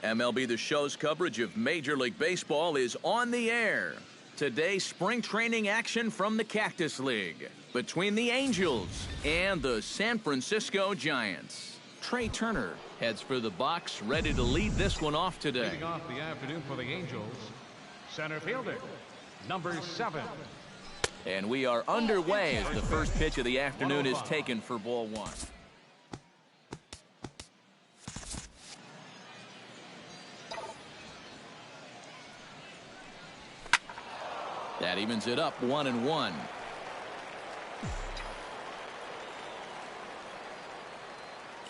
MLB The Show's coverage of Major League Baseball is on the air. Today, spring training action from the Cactus League between the Angels and the San Francisco Giants. Trey Turner heads for the box, ready to lead this one off today. Leading off the afternoon for the Angels, center fielder, number 7. And we are underway as the first pitch of the afternoon is taken for ball 1. That evens it up 1-1.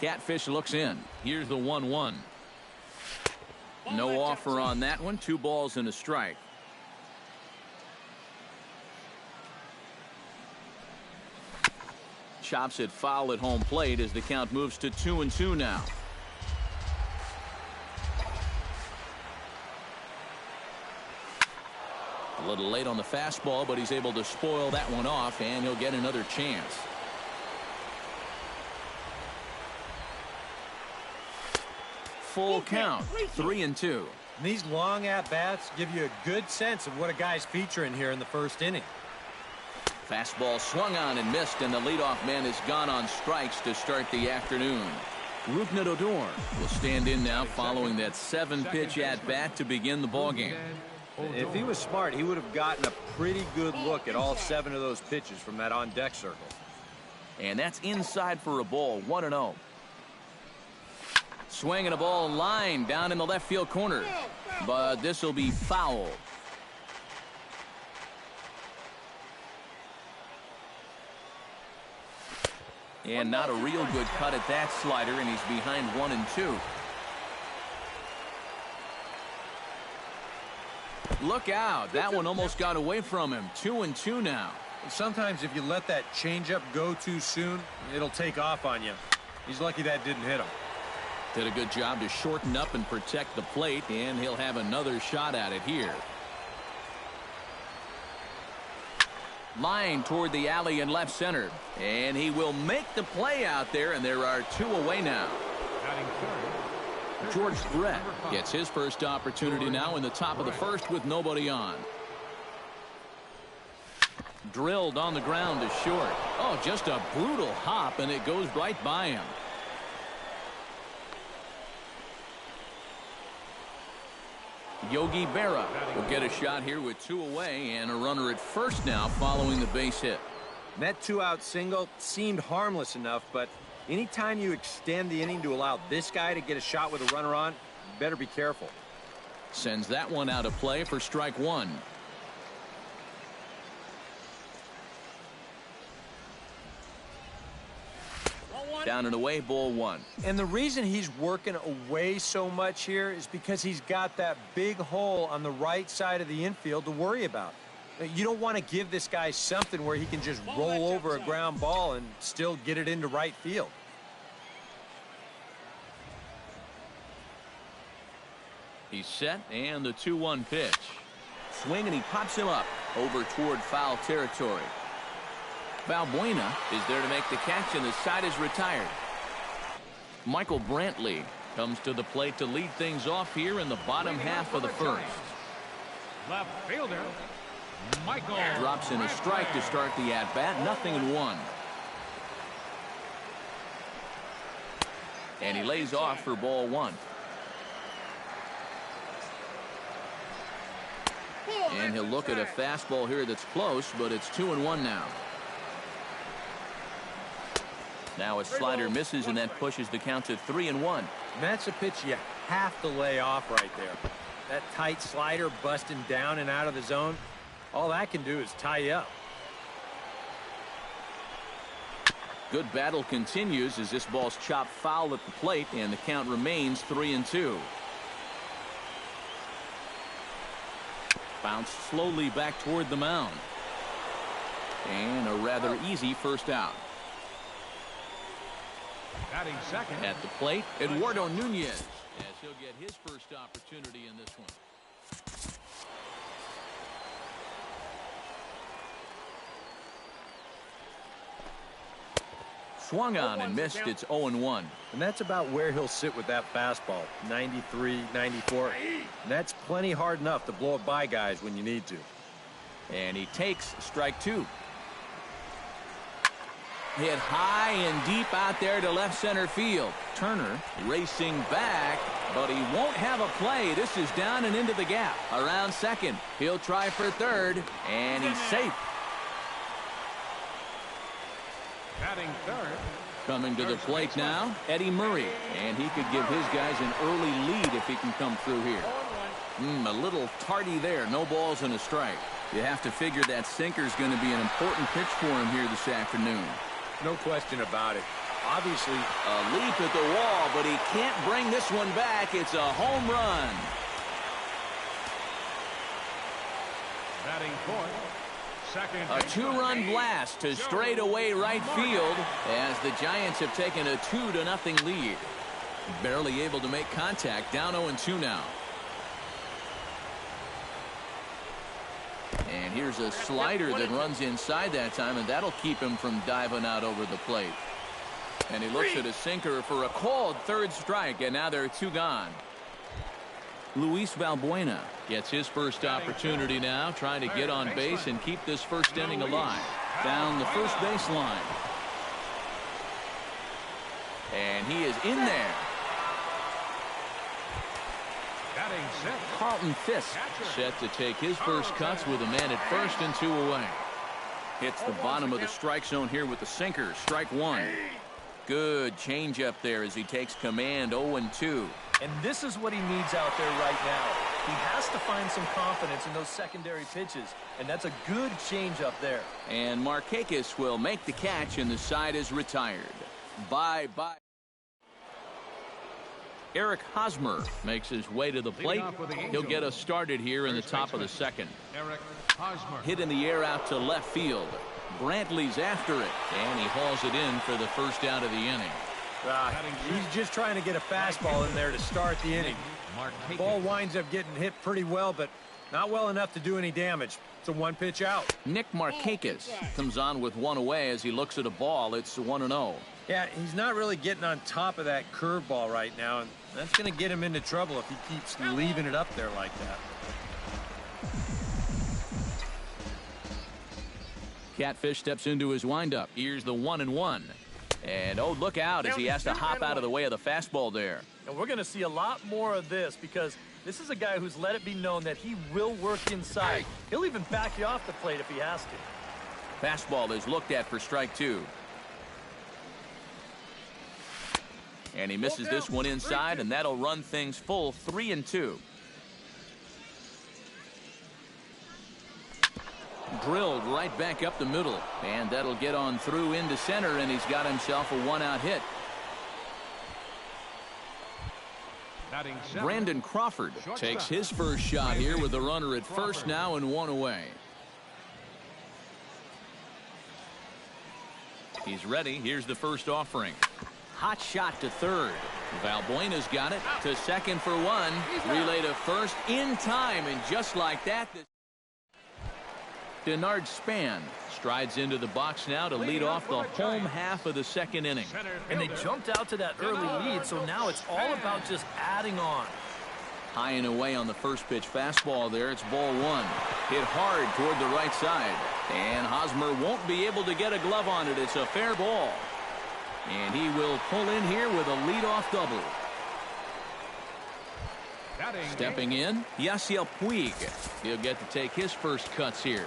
Catfish looks in. Here's the 1-1. No offer on that one. 2 balls and a strike. Chops it foul at home plate as the count moves to 2-2 now. A little late on the fastball, but he's able to spoil that one off, and he'll get another chance. Full count, 3-2. And these long at-bats give you a good sense of what a guy's featuring here in the first inning. Fastball swung on and missed, and the leadoff man has gone on strikes to start the afternoon. Rougned Odor will stand in now following that 7-pitch at-bat to begin the ballgame. If he was smart, he would have gotten a pretty good look at all 7 of those pitches from that on-deck circle. And that's inside for a ball, 1-0. Swinging a ball line down in the left field corner, but this will be foul. And not a real good cut at that slider, and he's behind 1-2. Look out. That one almost got away from him. 2-2 now. Sometimes if you let that changeup go too soon, it'll take off on you. He's lucky that didn't hit him. Did a good job to shorten up and protect the plate, and he'll have another shot at it here. Line toward the alley in left center, and he will make the play out there, and there are 2 away now. George Brett gets his first opportunity now in the top of the first with nobody on. Drilled on the ground to short. Oh, just a brutal hop, and it goes right by him. Yogi Berra will get a shot here with 2 away and a runner at first now following the base hit. That 2-out single seemed harmless enough, but anytime you extend the inning to allow this guy to get a shot with a runner on, you better be careful. Sends that one out of play for strike 1. Down and away, ball 1. And the reason he's working away so much here is because he's got that big hole on the right side of the infield to worry about. You don't want to give this guy something where he can just roll over a ground ball and still get it into right field. He's set, and the 2-1 pitch. Swing, and he pops him up over toward foul territory. Valbuena is there to make the catch, and the side is retired. Michael Brantley comes to the plate to lead things off here in the bottom half of the first. Left fielder, Michael. Drops in a strike to start the at-bat, 0-1. And he lays off for ball 1. And he'll look at a fastball here that's close, but it's 2-1 now. Now a slider misses, and that pushes the count to 3-1. That's a pitch you have to lay off right there. That tight slider busting down and out of the zone, all that can do is tie you up. Good battle continues as this ball's chopped foul at the plate, and the count remains 3-2. Bounce slowly back toward the mound. And a rather easy first out. Batting second. At the plate, Eduardo Nunez, as he'll get his first opportunity in this one. Swung on and missed. It's 0-1. And that's about where he'll sit with that fastball, 93, 94. And that's plenty hard enough to blow it by guys when you need to. And he takes strike 2. Hit high and deep out there to left center field. Turner racing back, but he won't have a play. This is down and into the gap. Around second. He'll try for third, and he's safe. Batting third. Coming to the plate now, Eddie Murray. And he could give his guys an early lead if he can come through here. A little tardy there. No balls and a strike. You have to figure that sinker's going to be an important pitch for him here this afternoon. No question about it. Obviously, a leap at the wall, but he can't bring this one back. It's a home run. Batting fourth. Second. A 2-run blast to straightaway right field as the Giants have taken a 2-0 lead. Barely able to make contact. Down 0-2 now. And here's a slider that runs inside that time, and that'll keep him from diving out over the plate. And he looks at a sinker for a called third strike, and now there are 2 gone. Luis Valbuena gets his first opportunity now, trying to get on base and keep this first inning alive. Down the first baseline. And he is in there. Carlton Fisk set to take his first cuts with a man at first and 2 away. Hits the bottom of the strike zone here with the sinker. Strike 1. Good changeup there as he takes command. 0-2. And this is what he needs out there right now. He has to find some confidence in those secondary pitches, and that's a good changeup there. And Markakis will make the catch, and the side is retired. Bye-bye. Eric Hosmer makes his way to the plate. He'll get us started here in the top of the second. Eric Hosmer. Hit in the air out to left field. Brantley's after it, and he hauls it in for the first out of the inning. He's just trying to get a fastball in there to start the inning. The ball winds up getting hit pretty well, but not well enough to do any damage. It's a 1-pitch out. Nick Markakis comes on with 1 away as he looks at a ball. It's 1-0. Yeah, he's not really getting on top of that curveball right now, and that's going to get him into trouble if he keeps leaving it up there like that. Catfish steps into his windup. Here's the 1-1. And, oh, look out as he has to hop out of the way of the fastball there. And we're going to see a lot more of this because this is a guy who's let it be known that he will work inside. He'll even back you off the plate if he has to. Fastball is looked at for strike 2. And he misses this one inside, and that'll run things full 3-2. Drilled right back up the middle, and that'll get on through into center, and he's got himself a 1-out hit. Brandon Crawford takes his first shot here with the runner at first now and 1 away. He's ready. Here's the first offering. Hot shot to third. Valbuena's got it to second for 1. Relay to first in time, and just like that, Denard Span strides into the box now to lead off the home half of the second inning. And they jumped out to that early lead, so now it's all about just adding on. High and away on the first pitch fastball there. It's ball 1. Hit hard toward the right side. And Hosmer won't be able to get a glove on it. It's a fair ball. And he will pull in here with a leadoff double. Stepping in, Yasiel Puig. He'll get to take his first cuts here.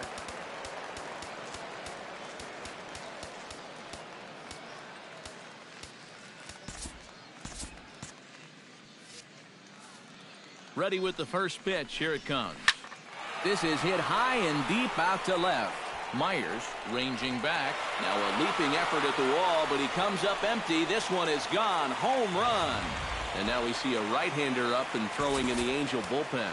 Ready with the first pitch. Here it comes. This is hit high and deep out to left. Myers ranging back. Now a leaping effort at the wall, but he comes up empty. This one is gone. Home run. And now we see a right-hander up and throwing in the Angel bullpen.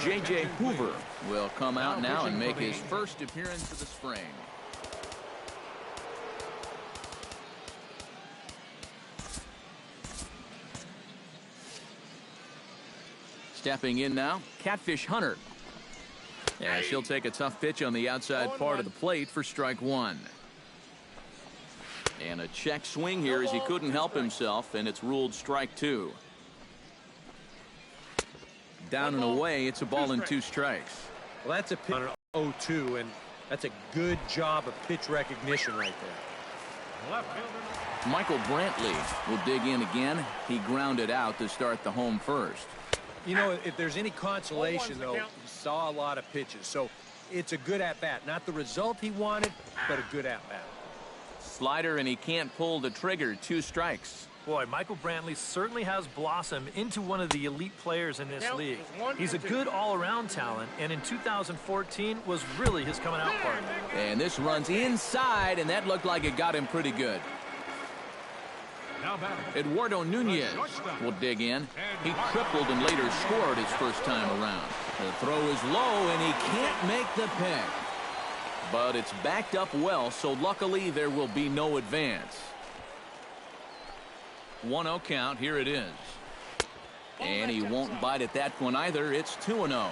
J.J. Hoover will come out now and make his first appearance of the spring. Stepping in now, Catfish Hunter. As he'll take a tough pitch on the outside part of the plate for strike 1. And a check swing here as he couldn't help himself, and it's ruled strike 2. Down and away, it's a ball and 2 strikes. Well, that's a pitch on an 0-2, and that's a good job of pitch recognition right there. Left fielder. Michael Brantley will dig in again. He grounded out to start the home first. You know, if there's any consolation, though, he saw a lot of pitches. So it's a good at-bat. Not the result he wanted, but a good at-bat. Slider, and he can't pull the trigger. 2 strikes. Boy, Michael Brantley certainly has blossomed into one of the elite players in this league. He's a good all-around talent, and in 2014 was really his coming-out party. And this runs inside, and that looked like it got him pretty good. Now batting. Eduardo Nunez will dig in. He tripled and later scored his first time around. The throw is low, and he can't make the pick. But it's backed up well, so luckily there will be no advance. 1-0 count. Here it is. And he won't bite at that one either. It's 2-0.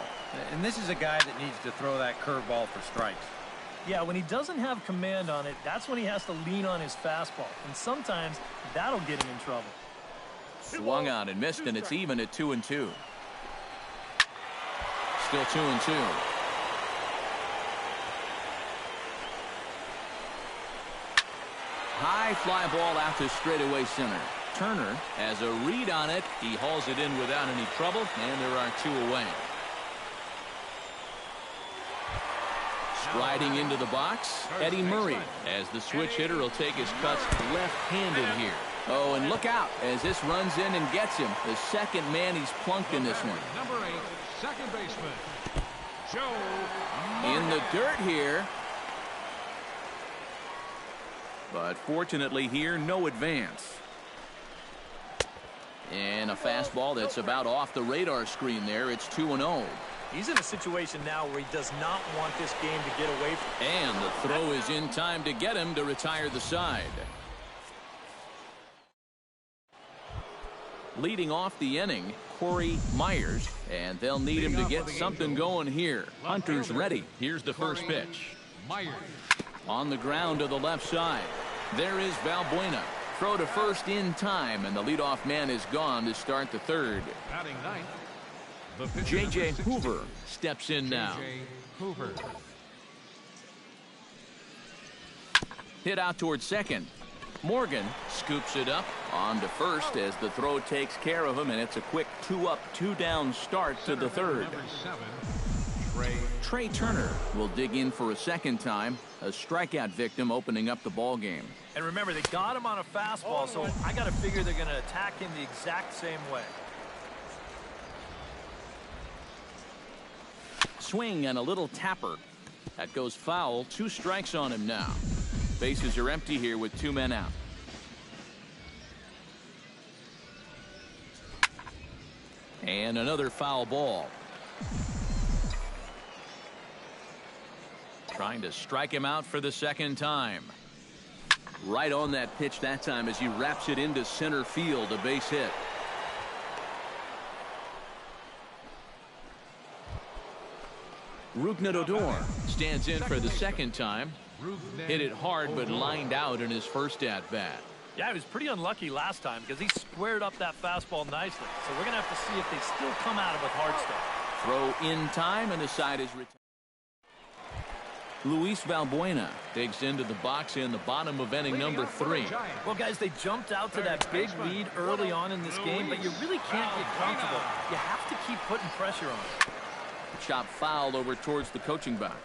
And this is a guy that needs to throw that curveball for strikes. Yeah, when he doesn't have command on it, that's when he has to lean on his fastball. And sometimes that'll get him in trouble. Swung on and missed, and it's even at 2-2. Still 2-2. High fly ball out to straightaway center. Turner has a read on it. He hauls it in without any trouble, and there are 2 away. Striding into the box, Eddie Murray, as the switch hitter will take his cuts left-handed here. Oh, and look out as this runs in and gets him. The second man he's plunked in this one. Number 8, second baseman, Joe In the dirt here. But fortunately here, no advance. And a fastball that's about off the radar screen there. It's 2-0. He's in a situation now where he does not want this game to get away from him. And the throw is in time to get him to retire the side. Leading off the inning, Corey Myers, and they'll need him to get something going here. Hunter's ready. Here's the first pitch. Myers. On the ground to the left side. There is Valbuena. Throw to first in time, and the leadoff man is gone to start the third. Batting ninth. The pitcher, J.J. number 62, Hoover steps in now. J.J. Hoover. Hit out towards second. Morgan scoops it up on to first as the throw takes care of him, and it's a quick 2-up, 2-down start to the third. Number 7, Trey Turner will dig in for a second time. A strikeout victim opening up the ball game. And remember, they got him on a fastball, so I got to figure they're going to attack him the exact same way. Swing and a little tapper. That goes foul. 2 strikes on him now. Bases are empty here with 2 men out. And another foul ball. Trying to strike him out for the second time. Right on that pitch that time as he wraps it into center field, a base hit. Rougned Odor stands in for the second time. Hit it hard but lined out in his first at-bat. Yeah, he was pretty unlucky last time because he squared up that fastball nicely. So we're going to have to see if they still come at it with hard stuff. Throw in time, and the side is retired. Luis Valbuena digs into the box in the bottom of inning number 3. Well, guys, they jumped out to that big lead early on in this game, but you really can't get comfortable. You have to keep putting pressure on it. Chop foul over towards the coaching box.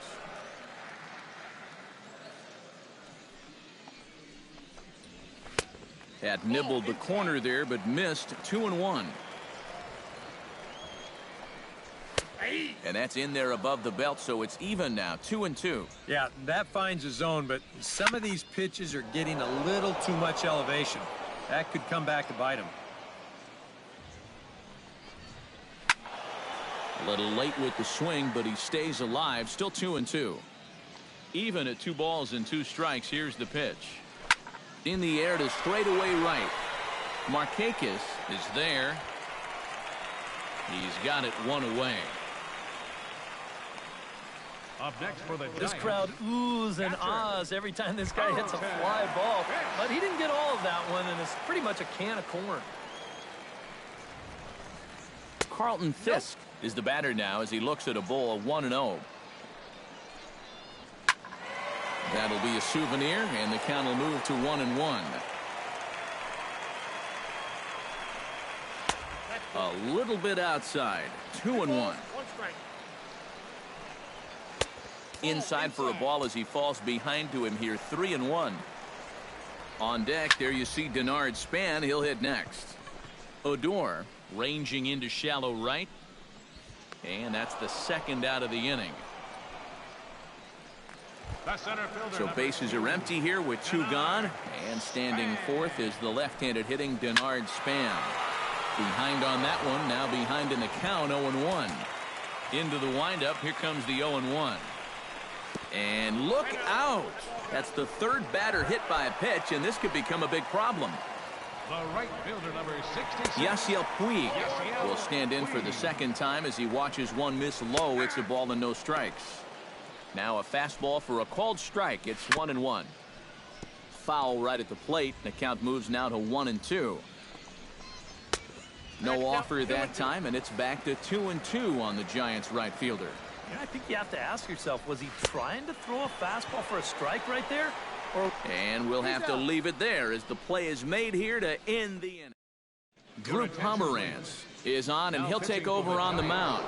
Had nibbled the corner there, but missed. 2-1. And that's in there above the belt, so it's even now. 2-2. Yeah, that finds a zone, but some of these pitches are getting a little too much elevation. That could come back to bite him. A little late with the swing, but he stays alive. Still 2-2. Even at 2 balls and 2 strikes. Here's the pitch. In the air to straightaway right. Markakis is there. He's got it 1 away. Up next for the This Giants, crowd oohs and ahs every time this guy hits a fly ball. But he didn't get all of that one, and it's pretty much a can of corn. Carlton Fisk is the batter now as he looks at a bowl of 1-0. That'll be a souvenir, and the count will move to 1-1. A little bit outside. 2-1. Inside for a ball as he falls behind to him here. 3-1. On deck, there you see Denard Span. He'll hit next. Odor ranging into shallow right. And that's the second out of the inning. the center fielder. So bases are empty here with 2 gone. And standing fourth is the left-handed hitting Denard Span. Behind on that one. Now behind in the count. 0-1. Into the windup. Here comes the 0-1. And look out. That's the third batter hit by a pitch, and this could become a big problem. The right fielder, number 66. Yasiel Puig will stand in for the second time as he watches one miss low. It's a ball and no strikes. Now a fastball for a called strike. It's 1-1. Foul right at the plate. The count moves now to 1-2. No offer that time, and it's back to 2-2 on the Giants right fielder. I think you have to ask yourself, was he trying to throw a fastball for a strike right there? And we'll have to leave it there as the play is made here to end the inning. Drew Pomeranz is on, and he'll take over on the mound.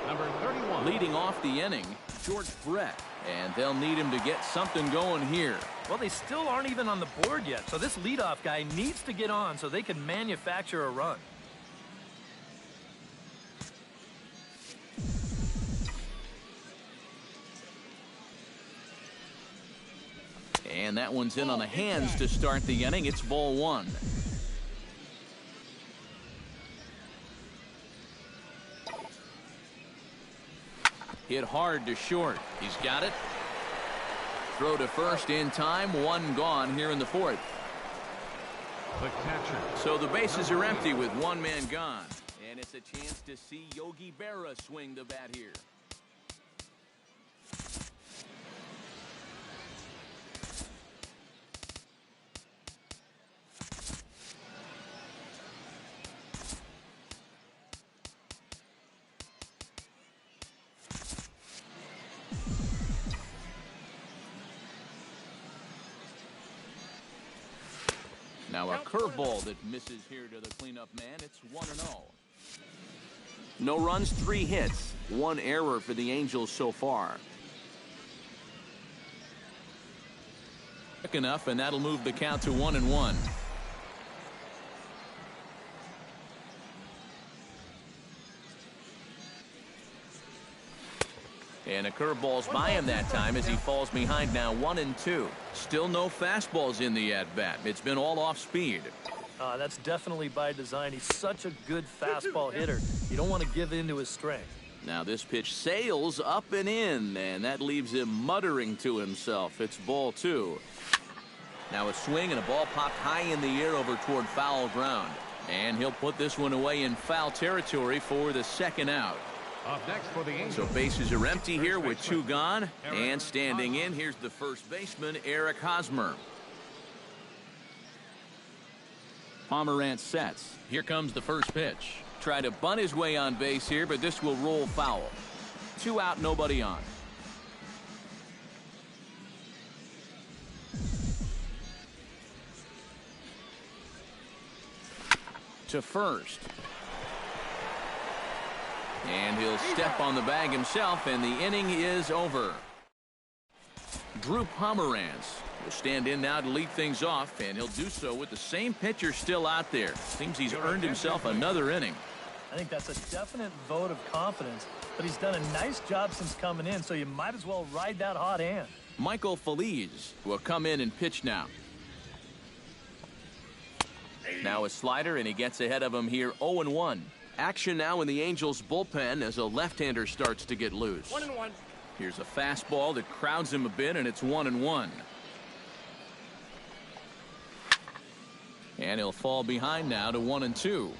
Number 31. Leading off the inning, George Brett. And they'll need him to get something going here. Well, they still aren't even on the board yet, so this leadoff guy needs to get on so they can manufacture a run. And that one's in on the hands to start the inning. It's ball 1. Hit hard to short. He's got it. Throw to first in time. 1 gone here in the fourth. The catcher. So the bases are empty with 1 man gone. And it's a chance to see Yogi Berra swing the bat here. Now a curveball that misses here to the cleanup man. It's 1-0. No runs, 3 hits, 1 error for the Angels so far. Quick enough, and that'll move the count to 1-1. And a curveball's by him that time as he falls behind now 1-2. Still no fastballs in the at-bat. It's been all off speed. That's definitely by design. He's such a good fastball hitter. You don't want to give in to his strength. Now this pitch sails up and in, and that leaves him muttering to himself. It's ball 2. Now a swing and a ball popped high in the air over toward foul ground. And he'll put this one away in foul territory for the second out. Up next for the Angels. So bases are empty here with 2 gone. And standing in, here's the first baseman, Eric Hosmer. Pomeranz sets. Here comes the first pitch. Try to bunt his way on base here, but this will roll foul. 2 out, nobody on. To first. And he'll step on the bag himself, and the inning is over. Drew Pomeranz will stand in now to lead things off, and he'll do so with the same pitcher still out there. Seems he's earned himself another inning. I think that's a definite vote of confidence, but he's done a nice job since coming in, so you might as well ride that hot hand. Michael Feliz will come in and pitch now. Now a slider, and he gets ahead of him here 0-1. Action now in the Angels bullpen as a left-hander starts to get loose. 1-1. Here's a fastball that crowds him a bit, and it's 1-1. And he'll fall behind now to 1-2.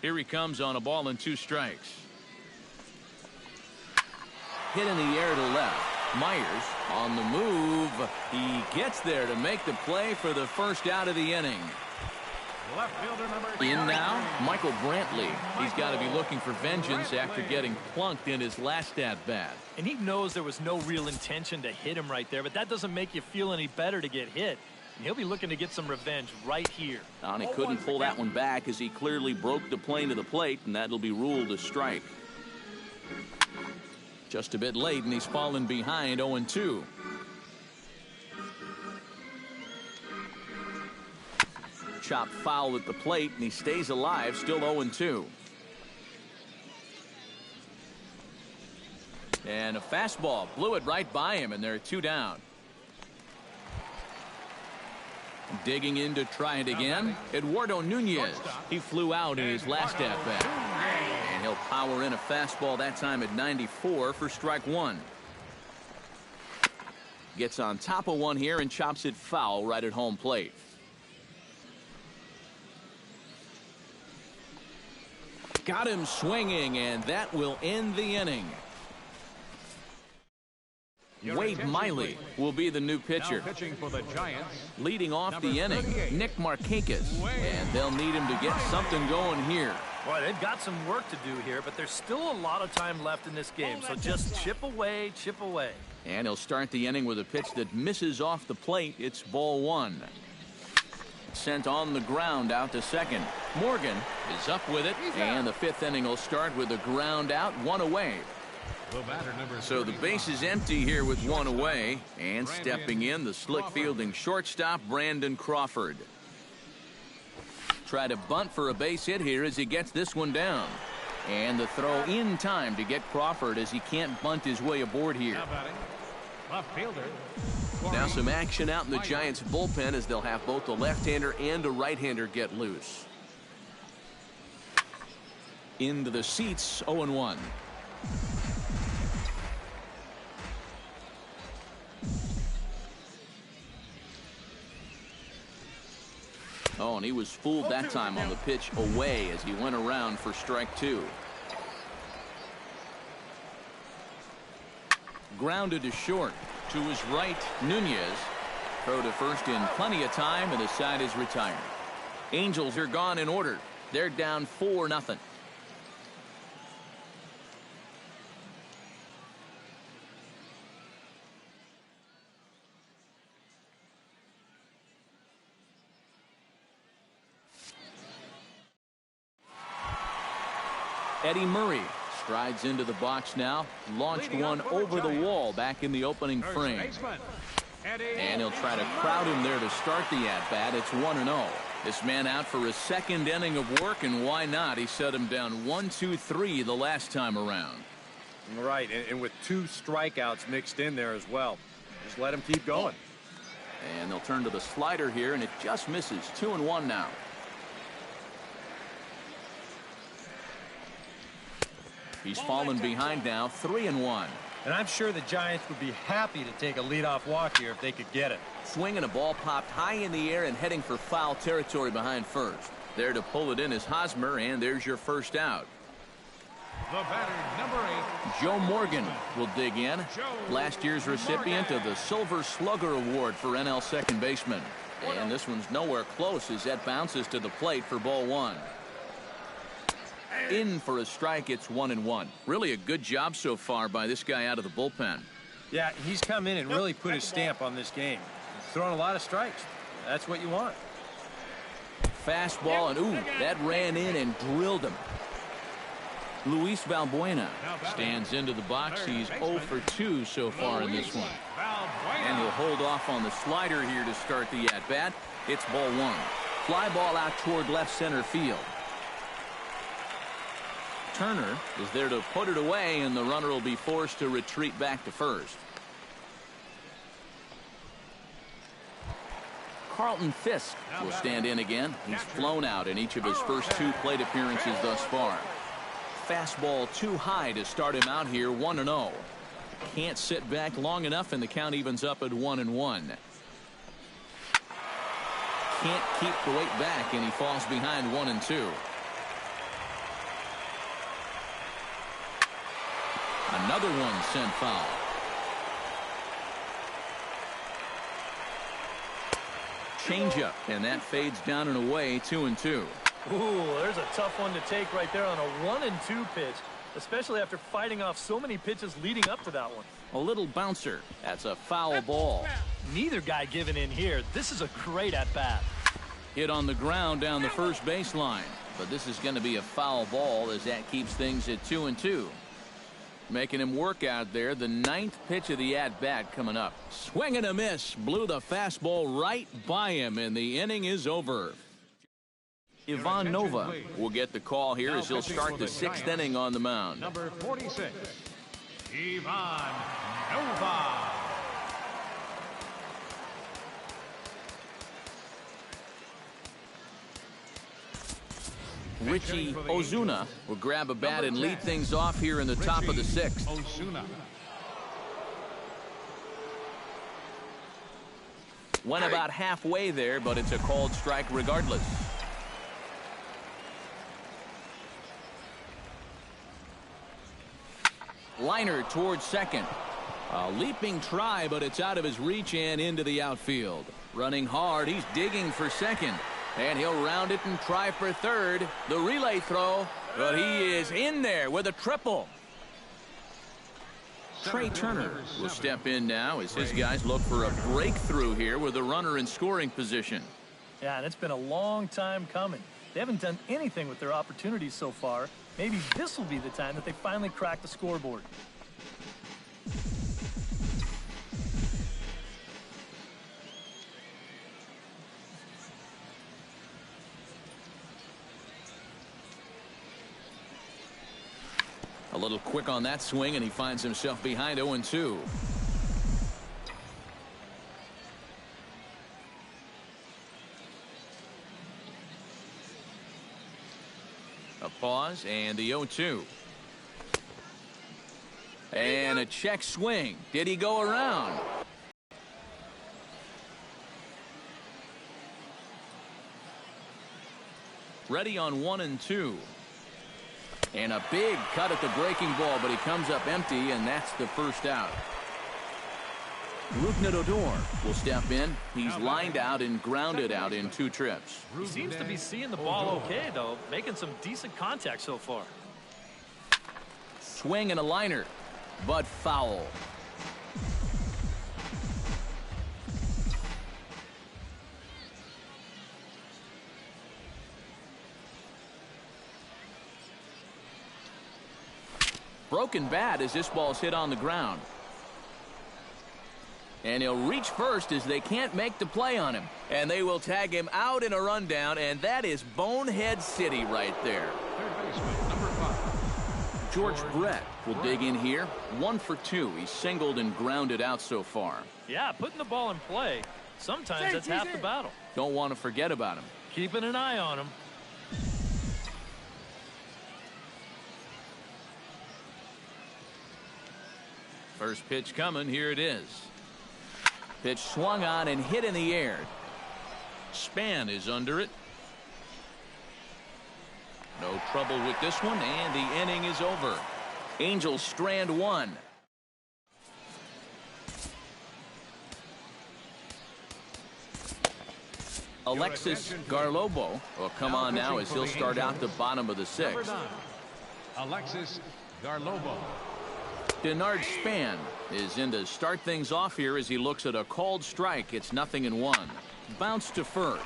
Here he comes on a ball and 2 strikes. hit in the air to left. Myers on the move. He gets there to make the play for the first out of the inning. Left fielder number In now, Michael Brantley. He's got to be looking for vengeance after getting plunked in his last at-bat. And he knows there was no real intention to hit him right there, but that doesn't make you feel any better to get hit. And he'll be looking to get some revenge right here. And he couldn't pull that one back as he clearly broke the plane to the plate, and that'll be ruled a strike. Just a bit late, and he's fallen behind 0-2. Chop foul at the plate, and he stays alive, still 0-2. And a fastball blew it right by him, and they're 2 down. Digging in to try it again, Eduardo Nunez. He flew out in his last at-bat. And he'll power in a fastball that time at 94 for strike 1. Gets on top of one here and chops it foul right at home plate. Got him swinging, and that will end the inning. Wade Miley will be the new pitcher. now pitching for the Giants. Leading off the Number inning, 38. Nick Markakis. And they'll need him to get something going here. Boy, they've got some work to do here, but there's still a lot of time left in this game. So just chip away, chip away. And he'll start the inning with a pitch that misses off the plate. It's ball 1. Sent on the ground out to second. Morgan is up with it, and the 5th inning will start with a ground out, 1 away. The batter, number So the 35. base is empty here with 1 away, and stepping in, the slick fielding shortstop, Brandon Crawford. Try to bunt for a base hit here as he gets this one down. And the throw in time to get Crawford as he can't bunt his way aboard here. Now batting, left fielder. Now some action out in the Giants bullpen as they'll have both a left-hander and a right-hander get loose. Into the seats, 0-1. Oh, and he was fooled that time on the pitch away as he went around for strike 2. Grounded to short. To his right, Nunez. Throw to first in plenty of time, and the side is retired. Angels are gone in order. They're down 4-0. Eddie Murray strides into the box now. Launched one over the wall back in the opening frame. And he'll try to crowd him there to start the at-bat. It's 1-0. This man out for his 2nd inning of work, and why not? He set him down 1-2-3 the last time around. Right, and with 2 strikeouts mixed in there as well. Just let him keep going. And they'll turn to the slider here, and it just misses. 2-1 now. He's fallen behind now, 3-1. And I'm sure the Giants would be happy to take a leadoff walk here if they could get it. Swinging a ball popped high in the air and heading for foul territory behind first. There to pull it in is Hosmer, and there's your first out. The batter, number 8. Joe Morgan will dig in. Last year's recipient of the Silver Slugger Award for NL second baseman. And this one's nowhere close as that bounces to the plate for ball 1. In for a strike. It's 1-1. Really a good job so far by this guy out of the bullpen. Yeah, he's come in and really put his stamp on this game. He's thrown a lot of strikes. That's what you want. Fastball, and ooh, that ran in and drilled him. Luis Valbuena stands into the box. He's 0 for 2 so far in this one. And he'll hold off on the slider here to start the at-bat. It's ball 1. Fly ball out toward left center field. Turner is there to put it away, and the runner will be forced to retreat back to first. Carlton Fisk will stand in again. He's flown out in each of his first 2 plate appearances thus far. Fastball too high to start him out here, 1-0. Can't sit back long enough, and the count evens up at 1-1. Can't keep the weight back, and he falls behind 1-2. Another one sent foul. Changeup, and that fades down and away, 2-2. Ooh, there's a tough one to take right there on a 1-2 pitch, especially after fighting off so many pitches leading up to that one. A little bouncer. That's a foul ball. Neither guy giving in here. This is a great at-bat. Hit on the ground down the first baseline, but this is going to be a foul ball as that keeps things at 2-2. Making him work out there. The 9th pitch of the at-bat coming up. Swing and a miss. Blew the fastball right by him, and the inning is over. Ivan Nova will get the call here as he'll start the 6th inning on the mound. Number 46, Ivan Nova. Richie Ozuna will grab a bat and lead things off here in the top of the 6th. Ozuna. Went about halfway there, but it's a called strike regardless. Liner towards second. A leaping try, but it's out of his reach and into the outfield. Running hard, he's digging for second. And he'll round it and try for third. The relay throw, but he is in there with a triple. Trey Turner will step in now as his guys look for a breakthrough here with a runner in scoring position. Yeah, and it's been a long time coming. They haven't done anything with their opportunities so far. Maybe this will be the time that they finally crack the scoreboard. A little quick on that swing, and he finds himself behind 0-2. A pause and the 0-2. And a check swing. Did he go around? Ready on 1-2. And a big cut at the breaking ball, but he comes up empty, and that's the first out. Rougned Odor will step in. He's lined out and grounded out in 2 trips. He seems to be seeing the ball okay, though, making some decent contact so far. Swing and a liner, but foul. Broken bat as this ball's hit on the ground. And he'll reach first as they can't make the play on him. And they will tag him out in a rundown, and that is Bonehead City right there. Third baseman, number 5. George Brett will dig in here. 1 for 2. He's singled and grounded out so far. Yeah, putting the ball in play. Sometimes that's half the battle. Don't want to forget about him. Keeping an eye on him. First pitch coming. Here it is. Pitch swung on and hit in the air. Span is under it. No trouble with this one, and the inning is over. Angels strand 1. Alexis Garlobo will come on now as he'll start out the bottom of the 6th. Number 9, Alexis Garlobo. Denard Span is in to start things off here as he looks at a called strike. It's 0-1. Bounce to first.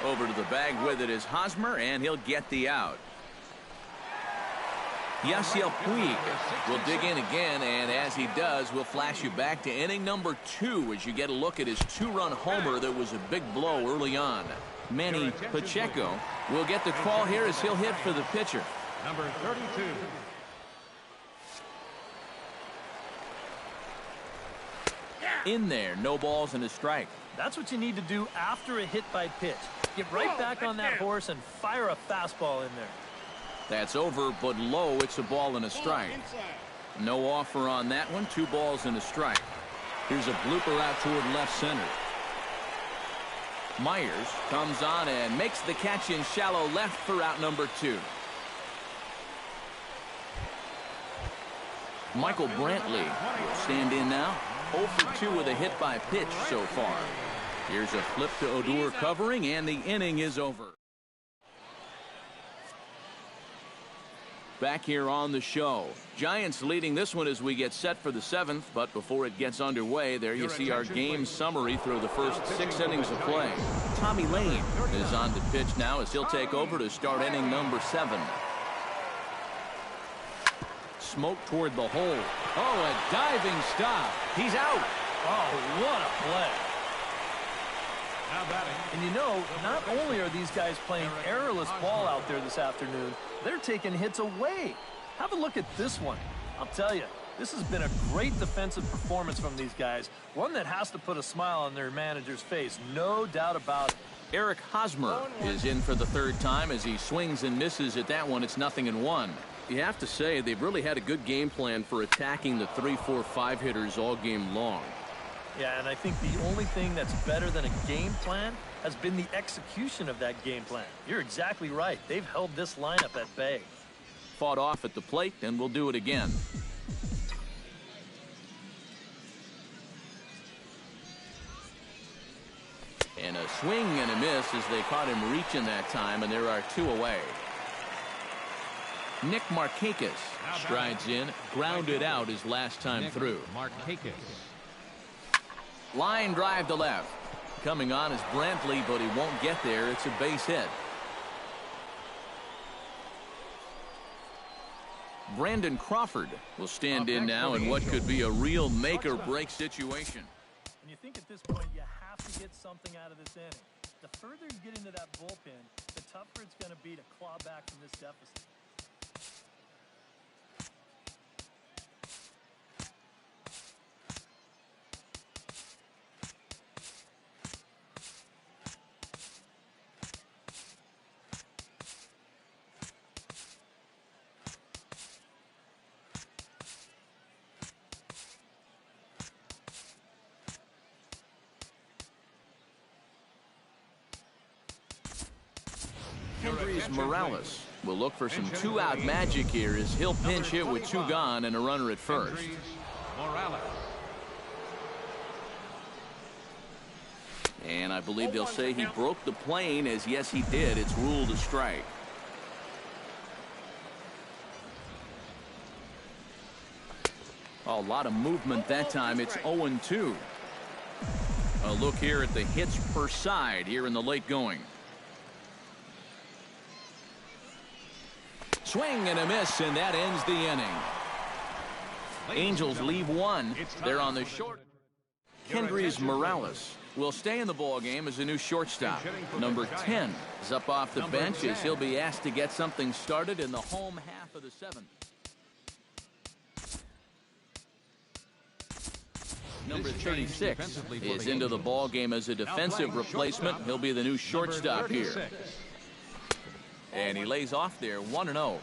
Over to the bag with it is Hosmer, and he'll get the out. Yasiel Puig will dig in again, and as he does, we'll flash you back to inning number 2 as you get a look at his 2-run homer that was a big blow early on. Manny Pacheco will get the call here as he'll hit for the pitcher. Number 32. In there, no balls and a strike. That's what you need to do after a hit by pitch. Get right back on that horse and fire a fastball in there. That's over, but low. It's a ball and a strike. No offer on that one. 2 balls and a strike. Here's a blooper out toward left center. Myers comes on and makes the catch in shallow left for out number 2. Michael Brantley will stand in now. 0 for 2 with a hit by pitch so far. Here's a flip to Odor covering, and the inning is over. Back here on the show. Giants leading this one as we get set for the 7th, but before it gets underway, there you see our game summary through the first 6 innings of play. Tommy Lane is on the pitch now as he'll take over to start inning number 7. Smoke toward the hole. Oh, a diving stop. He's out. Oh, what a play. And you know, not only are these guys playing errorless ball out there this afternoon, they're taking hits away. Have a look at this one. I'll tell you, this has been a great defensive performance from these guys. One that has to put a smile on their manager's face, no doubt about it. Eric Hosmer is in for the 3rd time as he swings and misses at that one. It's 0-1. You have to say they've really had a good game plan for attacking the 3, 4, 5 hitters all game long. Yeah, and I think the only thing that's better than a game plan has been the execution of that game plan. You're exactly right. They've held this lineup at bay. Fought off at the plate, and we'll do it again. And a swing and a miss as they caught him reaching that time, and there are 2 away. Nick Markakis strides in, grounded out his last time through. Markakis. Line drive to left. Coming on is Brantley, but he won't get there. It's a base hit. Brandon Crawford will stand in now in what could be a real make-or-break situation. And you think at this point you have to get something out of this inning. The further you get into that bullpen, the tougher it's going to be to claw back from this deficit. Kendrys Morales will look for some 2-out magic here as he'll pinch hit with 2 gone and a runner at first. And I believe they'll say he broke the plane, as yes he did. It's ruled a strike. A lot of movement that time. It's 0-2. A look here at the hits per side here in the late going. Swing and a miss, and that ends the inning. Angels leave 1. They're on the short. Kendrys Morales will stay in the ball game as a new shortstop. Number 10 is up off the bench as he'll be asked to get something started in the home half of the 7th. Number 36 is into the ball game as a defensive replacement. He'll be the new shortstop here. And he lays off there, 1-0.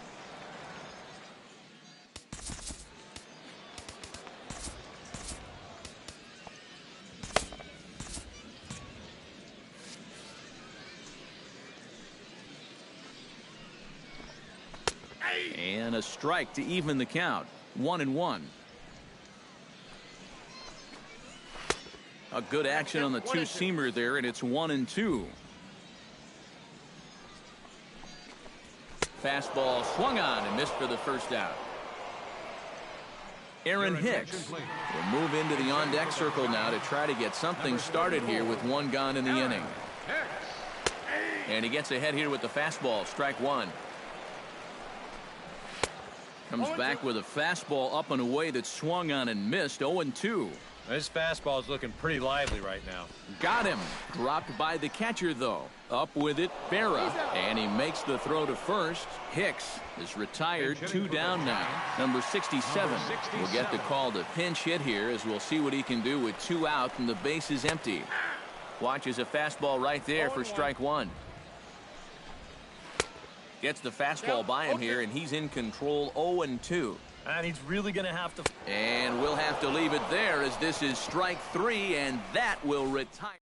And a strike to even the count, 1-1. A good action on the 2-seamer there, and it's 1-2. Fastball swung on and missed for the first out. Aaron Hicks will move into the on-deck circle now to try to get something started here with 1 gone in the inning. And he gets ahead here with the fastball, strike 1. Comes back with a fastball up and away that swung on and missed, 0-2. This fastball is looking pretty lively right now. Got him. Dropped by the catcher, though. Up with it, Berra. And he makes the throw to first. Hicks is retired, 2 down now. Number 67 will get the call to pinch hit here as we'll see what he can do with 2 out and the base is empty. Watches a fastball right there for strike 1. Gets the fastball by him here, and he's in control, 0-2. And he's really going to have to. And we'll have to leave it there as this is strike 3, and that will retire.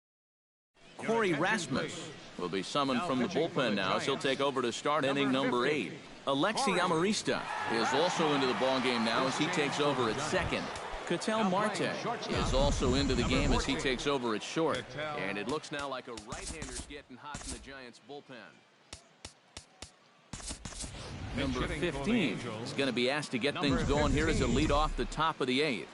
Corey Rasmus will be summoned from the bullpen now, so he'll take over to start inning number 8. Alexi Amarista is also into the ballgame now as he takes over at second. Ketel Marte is also into the game as he takes over at short. And it looks now like a right-hander's getting hot in the Giants' bullpen. Number 15 is going to be asked to get things going here as a lead off the top of the 8th.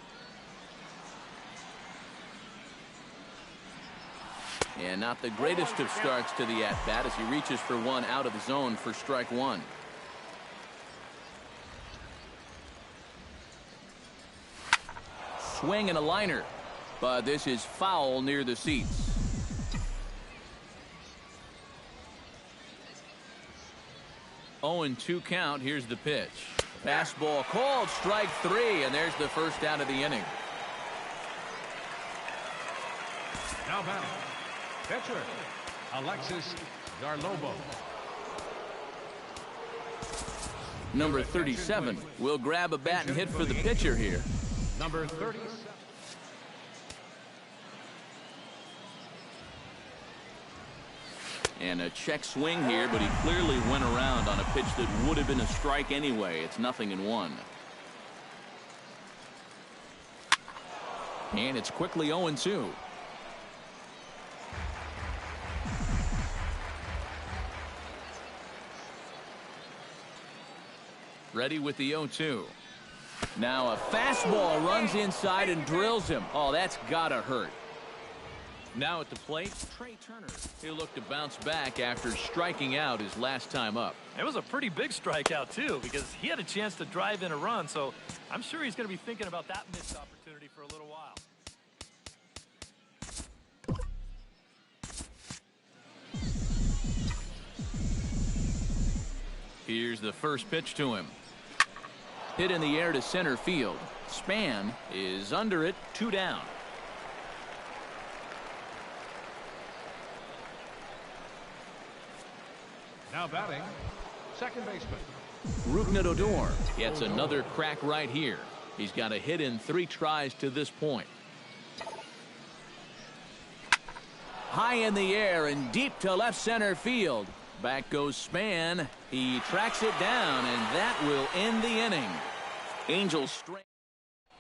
And not the greatest of starts to the at-bat as he reaches for one out of the zone for strike one. Swing and a liner, but this is foul near the seats. Oh, and 2 count. Here's the pitch. Fastball called, strike 3, and there's the first out of the inning. Now batting, pitcher, Alexis Garlobo. Number 37 will grab a bat and hit for the pitcher here. Number 37. And a check swing here, but he clearly went around on a pitch that would have been a strike anyway. It's 0-1. And it's quickly 0-2. Ready with the 0-2. Now a fastball runs inside and drills him. Oh, that's gotta hurt. Now at the plate, Trey Turner. He'll look to bounce back after striking out his last time up. It was a pretty big strikeout, too, because he had a chance to drive in a run, so I'm sure he's going to be thinking about that missed opportunity for a little while. Here's the first pitch to him. Hit in the air to center field. Span is under it, 2 down. Now batting, second baseman. Rougned Odor gets another crack right here. He's got a hit in 3 tries to this point. High in the air and deep to left center field. Back goes Span. He tracks it down, and that will end the inning. Angels straight.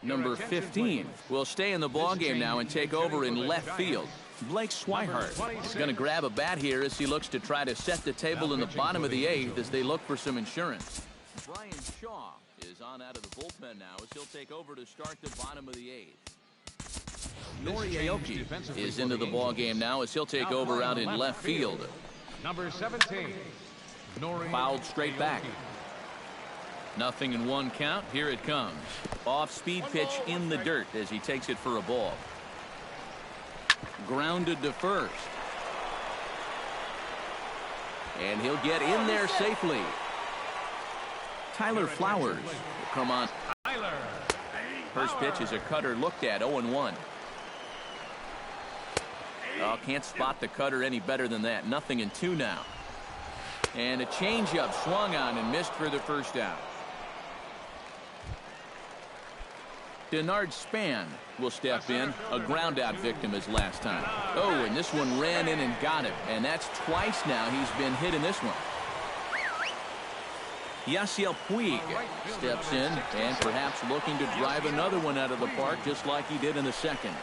Number 15 will stay in the ballgame now and take over in left field. Blake Swihart is going to grab a bat here as he looks to try to set the table in the bottom of the 8th as they look for some insurance. Brian Shaw is on out of the bullpen now as he'll take over to start the bottom of the 8th. Nori Aoki is into the ballgame now as he'll take over out in left field. Number 17, Nori. Fouled straight back. 0-1 count. Here it comes. Off-speed pitch in the dirt as he takes it for a ball. Grounded to first. And he'll get in there safely. Tyler Flowers will come on. First pitch is a cutter looked at, 0-1. Oh, can't spot the cutter any better than that. 0-2 now. And a changeup swung on and missed for the first out. Denard Span will step in, a ground out victim as last time. Oh, and this one ran in and got it, and that's twice now he's been hit in this one. Yasiel Puig steps in and perhaps looking to drive another one out of the park just like he did in the second.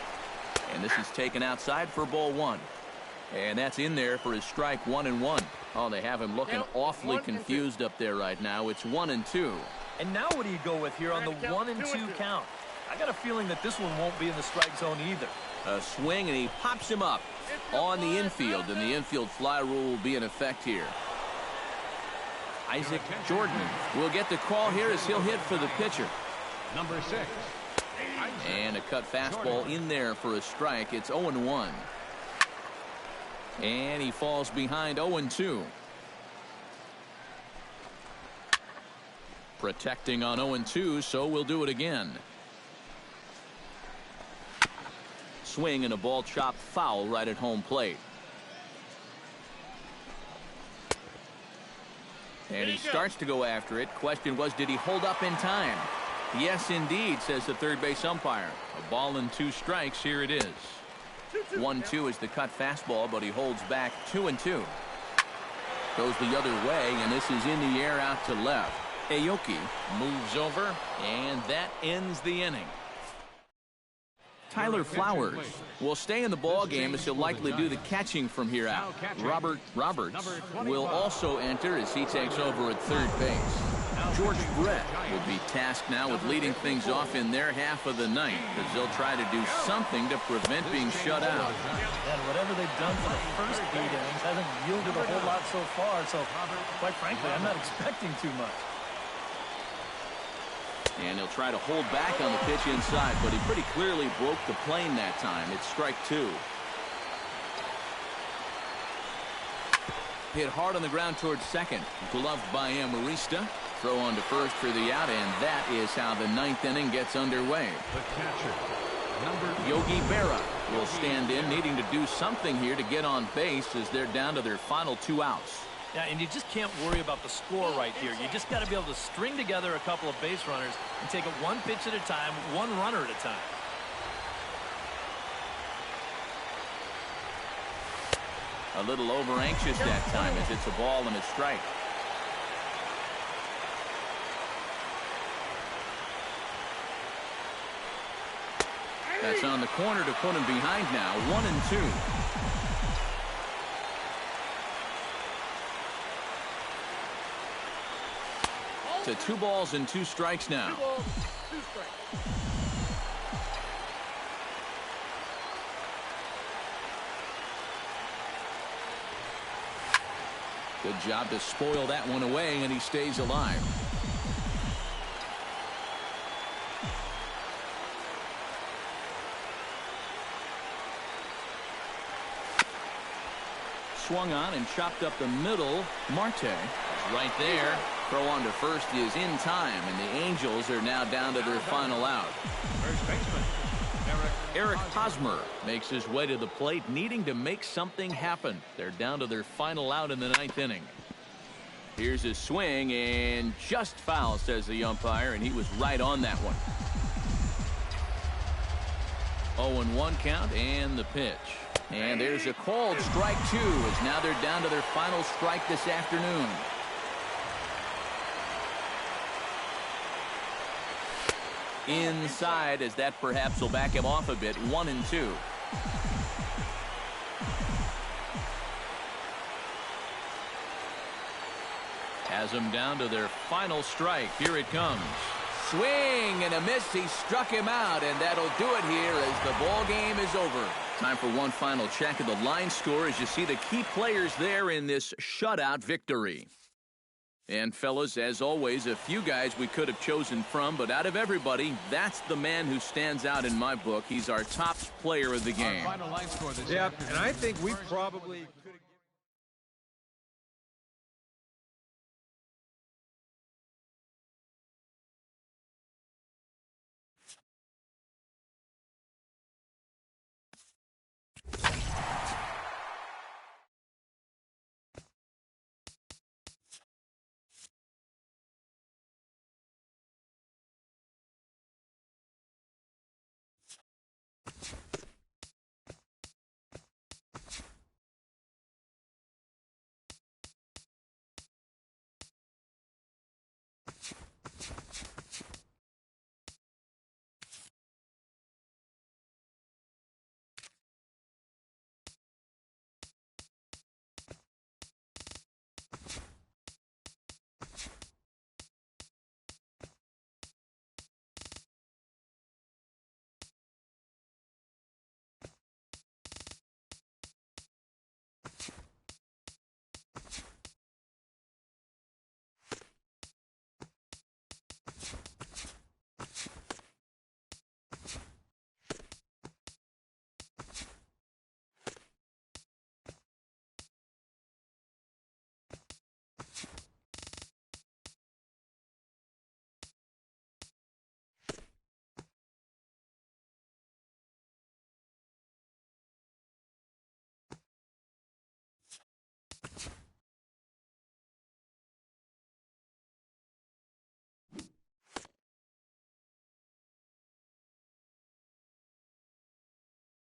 And this is taken outside for ball 1. And that's in there for his strike 1-1. Oh, they have him looking awfully confused up there right now. It's 1-2. And now what do you go with here on the 1-2 count? I got a feeling that this one won't be in the strike zone either. A swing, and he pops him up on the infield, and the infield fly rule will be in effect here. Isaac Jordan will get the call here as he'll hit for the pitcher. Number 6. And a cut fastball in there for a strike. It's 0-1. And he falls behind 0-2. Protecting on 0-2, so we'll do it again. Swing and a ball chopped foul right at home plate. And he starts to go after it. Question was, did he hold up in time? Yes, indeed, says the third base umpire. A ball and 2 strikes. Here it is. 1-2 is the cut fastball, but he holds back 2-2. Goes the other way, and this is in the air out to left. Aoki moves over, and that ends the inning. Tyler Flowers will stay in the ball game as he'll likely do the catching from here out. Robert Roberts will also enter as he takes over at third base. George Brett will be tasked now with leading things off in their half of the ninth as they'll try to do something to prevent being shut out. And whatever they've done for the first 8 innings hasn't yielded a whole lot so far, so quite frankly, I'm not expecting too much. And he'll try to hold back on the pitch inside, but he pretty clearly broke the plane that time. It's strike 2. Hit hard on the ground towards second. Gloved by Amarista. Throw on to first for the out, and that is how the ninth inning gets underway. The catcher, number Yogi Berra will stand in, needing to do something here to get on base as they're down to their final 2 outs. Yeah, and you just can't worry about the score right here. You just got to be able to string together a couple of base runners and take it one pitch at a time, one runner at a time. A little over-anxious that time as it's a ball and a strike. That's on the corner to put him behind now. 1-2. To 2 balls and 2 strikes now. Good job to spoil that one away, and he stays alive. Swung on and chopped up the middle. Marte is right there. Throw on to first is in time, and the Angels are now down to their final out. first baseman, Eric Hosmer makes his way to the plate, needing to make something happen. They're down to their final out in the ninth inning. Here's his swing, and just foul, says the umpire, and he was right on that one. 0-1 count, and the pitch. And there's a called strike 2, as now they're down to their final strike this afternoon. Inside, as that perhaps will back him off a bit. 1-2. Has them down to their final strike. Here it comes. Swing and a miss. He struck him out, and that'll do it here as the ball game is over. Time for one final check of the line score as you see the key players there in this shutout victory. And fellas, as always, a few guys we could have chosen from, but out of everybody, that's the man who stands out in my book. He's our top player of the game. Our final line score this Yeah, afternoon. and I think we probably could have